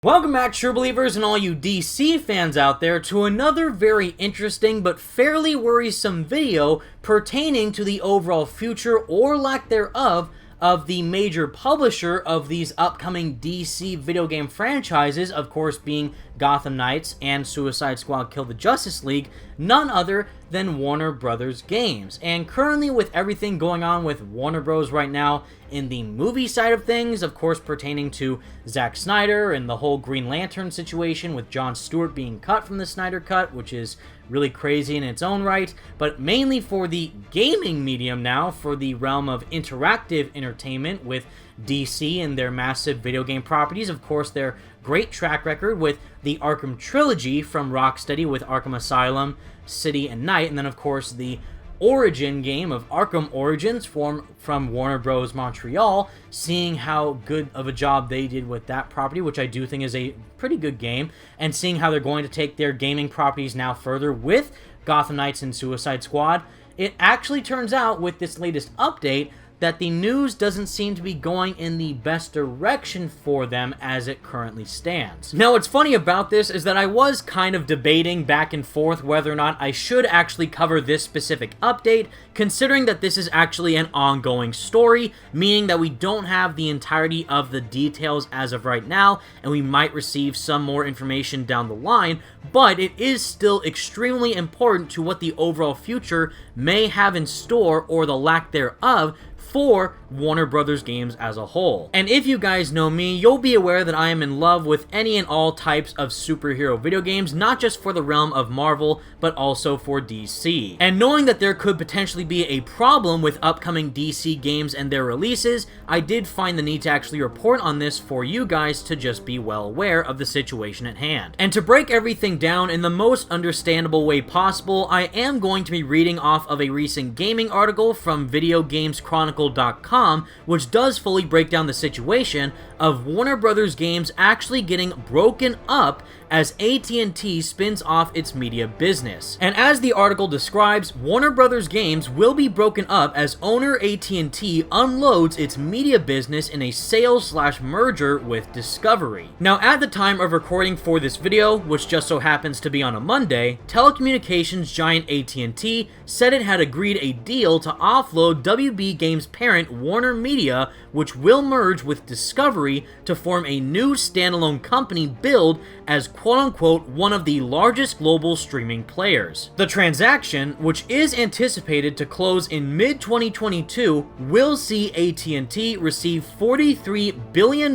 Welcome back, true believers and all you DC fans out there, to another very interesting but fairly worrisome video pertaining to the overall future or lack thereof of the major publisher of these upcoming DC video game franchises, of course being Gotham Knights and Suicide Squad Kill the Justice League, none other than Warner Brothers Games. And currently, with everything going on with Warner Bros. Right now in the movie side of things, of course pertaining to Zack Snyder and the whole Green Lantern situation with Jon Stewart being cut from the Snyder Cut, which is really crazy in its own right, but mainly for the gaming medium now, for the realm of interactive entertainment with DC and their massive video game properties. Of course, their great track record with the Arkham trilogy from Rocksteady with Arkham Asylum, City, and Night, and then of course the Origin game of Arkham Origins from Warner Bros. Montreal, seeing how good of a job they did with that property, which I do think is a pretty good game, and seeing how they're going to take their gaming properties now further with Gotham Knights and Suicide Squad. It actually turns out with this latest update that the news doesn't seem to be going in the best direction for them as it currently stands. Now, what's funny about this is that I was kind of debating back and forth whether or not I should actually cover this specific update, considering that this is actually an ongoing story, meaning that we don't have the entirety of the details as of right now, and we might receive some more information down the line, but it is still extremely important to what the overall future may have in store, or the lack thereof, for Warner Brothers Games as a whole. And if you guys know me, you'll be aware that I am in love with any and all types of superhero video games, not just for the realm of Marvel, but also for DC. And knowing that there could potentially be a problem with upcoming DC games and their releases, I did find the need to actually report on this for you guys to just be well aware of the situation at hand. And to break everything down in the most understandable way possible, I am going to be reading off of a recent gaming article from VideoGamesChronicle.com, which does fully break down the situation of Warner Brothers Games actually getting broken up as AT&T spins off its media business. And as the article describes, Warner Brothers Games will be broken up as owner AT&T unloads its media business in a sale/merger with Discovery. Now, at the time of recording for this video, which just so happens to be on a Monday, telecommunications giant AT&T said it had agreed a deal to offload WB Games parent Warner Media, which will merge with Discovery to form a new standalone company billed as quote-unquote one of the largest global streaming players. The transaction, which is anticipated to close in mid-2022, will see AT&T receive $43 billion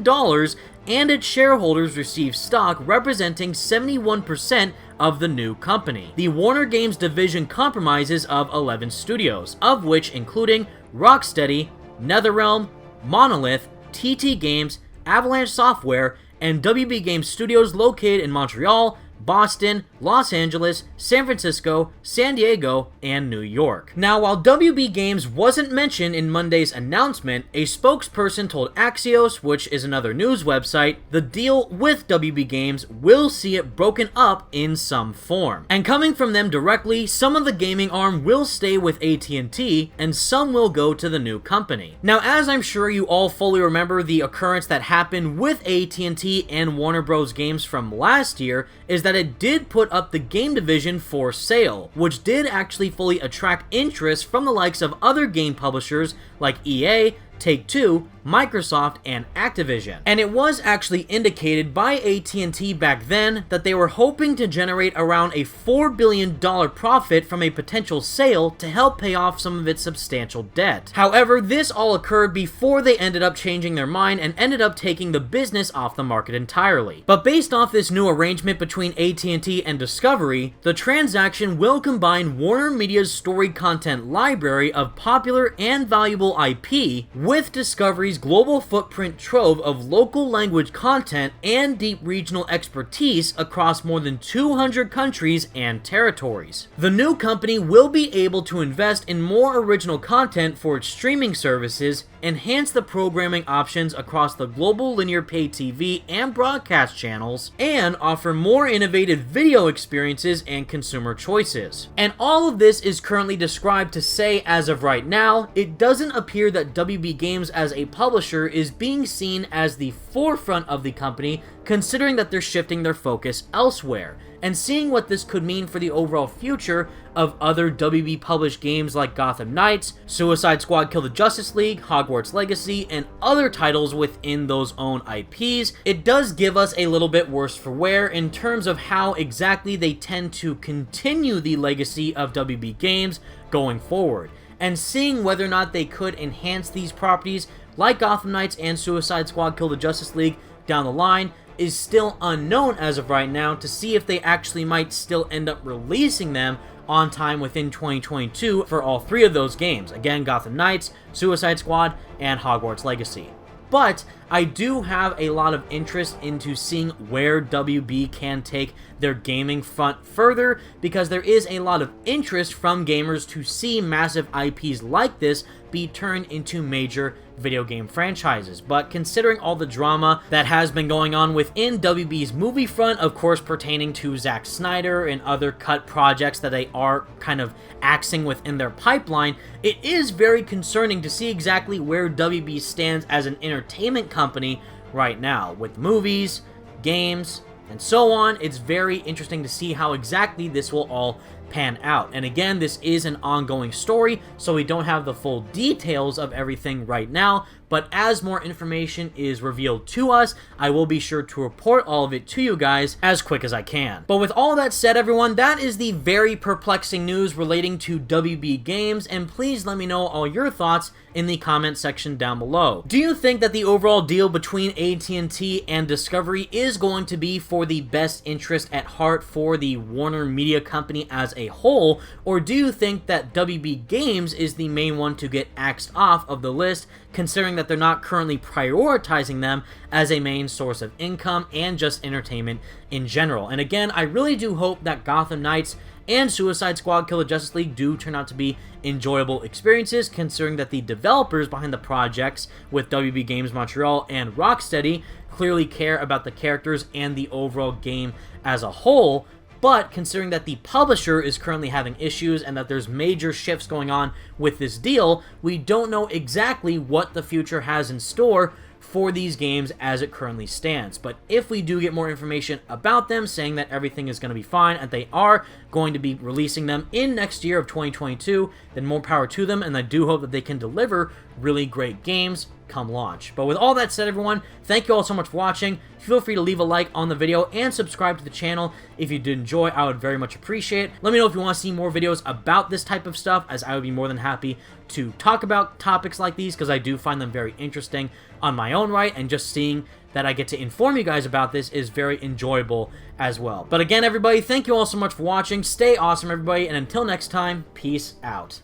and its shareholders receive stock representing 71% of the new company. The Warner Games division comprises of 11 studios, of which including Rocksteady, NetherRealm, Monolith, TT Games, Avalanche Software, and WB Games Studios located in Montreal, Boston, Los Angeles, San Francisco, San Diego, and New York. Now, while WB Games wasn't mentioned in Monday's announcement, a spokesperson told Axios, which is another news website, the deal with WB Games will see it broken up in some form. And coming from them directly, some of the gaming arm will stay with AT&T, and some will go to the new company. Now, as I'm sure you all fully remember, the occurrence that happened with AT&T and Warner Bros. Games from last year is that it did put up the game division for sale, which did actually fully attract interest from the likes of other game publishers like EA, Take-Two, Microsoft, and Activision. And it was actually indicated by AT&T back then that they were hoping to generate around a $4 billion profit from a potential sale to help pay off some of its substantial debt. However, this all occurred before they ended up changing their mind and ended up taking the business off the market entirely. But based off this new arrangement between AT&T and Discovery, the transaction will combine Warner Media's storied content library of popular and valuable IP with Discovery's global footprint trove of local language content and deep regional expertise across more than 200 countries and territories. The new company will be able to invest in more original content for its streaming services enhance the programming options across the global linear pay TV and broadcast channels, and offer more innovative video experiences and consumer choices. And all of this is currently described to say, as of right now, it doesn't appear that WB Games as a publisher is being seen as the forefront of the company, considering that they're shifting their focus elsewhere. And seeing what this could mean for the overall future of other WB published games like Gotham Knights, Suicide Squad Kill the Justice League, Hogwarts Legacy, and other titles within those own IPs, it does give us a little bit worse for wear in terms of how exactly they tend to continue the legacy of WB Games going forward. And seeing whether or not they could enhance these properties like Gotham Knights and Suicide Squad Kill the Justice League down the line is still unknown as of right now, to see if they actually might still end up releasing them on time within 2022 for all three of those games. Again, Gotham Knights, Suicide Squad, and Hogwarts Legacy. But I do have a lot of interest into seeing where WB can take their gaming front further, because there is a lot of interest from gamers to see massive IPs like this be turned into major video game franchises. But considering all the drama that has been going on within WB's movie front, of course pertaining to Zack Snyder and other cut projects that they are kind of axing within their pipeline, it is very concerning to see exactly where WB stands as an entertainment company right now, with movies, games, and so on. It's very interesting to see how exactly this will all pan out. And again, this is an ongoing story, so we don't have the full details of everything right now, but as more information is revealed to us, I will be sure to report all of it to you guys as quick as I can. But with all that said, everyone, that is the very perplexing news relating to WB Games, and please let me know all your thoughts in the comment section down below. Do you think that the overall deal between AT&T and Discovery is going to be for the best interest at heart for the Warner Media Company as a whole, or do you think that WB Games is the main one to get axed off of the list, considering that they're not currently prioritizing them as a main source of income and just entertainment in general? And again, I really do hope that Gotham Knights and Suicide Squad Kill the Justice League do turn out to be enjoyable experiences, considering that the developers behind the projects with WB Games Montreal and Rocksteady clearly care about the characters and the overall game as a whole. But considering that the publisher is currently having issues and that there's major shifts going on with this deal, we don't know exactly what the future has in store for these games as it currently stands. But if we do get more information about them saying that everything is going to be fine and they are going to be releasing them in next year of 2022, then more power to them, and I do hope that they can deliver really great games come launch. But with all that said, everyone, thank you all so much for watching. Feel free to leave a like on the video and subscribe to the channel if you did enjoy. I would very much appreciate it. Let me know if you want to see more videos about this type of stuff, as I would be more than happy to talk about topics like these, because I do find them very interesting on my own right, and just seeing that I get to inform you guys about this is very enjoyable as well. But again, everybody, thank you all so much for watching. Stay awesome, everybody, and until next time, peace out.